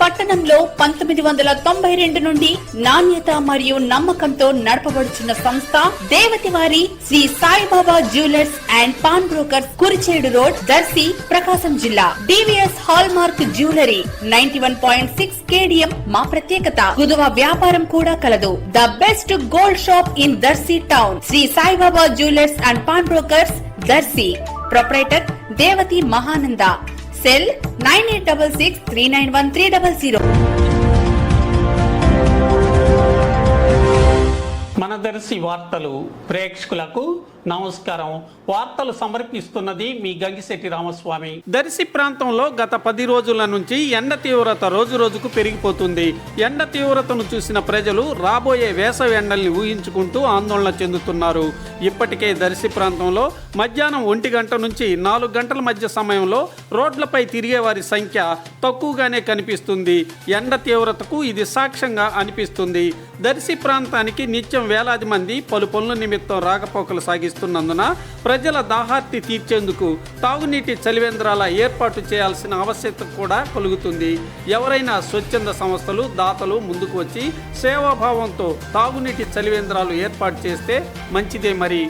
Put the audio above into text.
పట్టణంలో 1992 నుండి నాణ్యత మరియు నమ్మకంతో నడపబడుచున్న సంస్థ దేవతివారి Shri Saibaba jewellers and pawn brokers, Kurichedu road, Darsi, Prakasam జిల్లా. DVS hallmark jewellery 91.6 KDM మా ప్రత్యేకత. కుదువ వ్యాపారం కూడా కలదు. The best gold shop in Darsi town. Shri Saibaba jewellers and pawn brokers, Darsi. Proprietor Devathi Mahananda. Cell 9866391300. మన దర్శి వార్తలు ప్రేక్షకులకు నమస్కారం. వార్తలు సమర్పిస్తున్నది మీ గంగిశెట్టి రామస్వామి. దర్శి ప్రాంతంలో గత 10 రోజుల నుంచి ఎండ తీవ్రత రోజు రోజుకు పెరిగిపోతుంది. ఎండ తీవ్రతను చూసిన ప్రజలు రాబోయే వేసవి ఎండల్ని ఊహించుకుంటూ ఆందోళన చెందుతున్నారు. ఇప్పటికే దర్శి ప్రాంతంలో మధ్యాహ్నం 1 గంట నుంచి 4 గంటల మధ్య సమయంలో రోడ్లపై తిరిగే వారి సంఖ్య తక్కువగానే కనిపిస్తుంది. ఎండ తీవ్రతకు ఇది సాక్ష్యంగా అనిపిస్తుంది. దర్శి ప్రాంతానికి నిత్యం వేలాది మంది పలు పనుల నిమిత్తం రాకపోకలు సాగిస్తున్నందున ప్రజల దాహార్తి తీర్చేందుకు తాగునీటి చలివేంద్రాల ఏర్పాటు చేయాల్సిన ఆవశ్యకత కూడా కలుగుతుంది. ఎవరైనా స్వచ్ఛంద సంస్థలు, దాతలు ముందుకు వచ్చి సేవాభావంతో తాగునీటి చలివేంద్రాలు ఏర్పాటు చేస్తే మంచిదే. మరి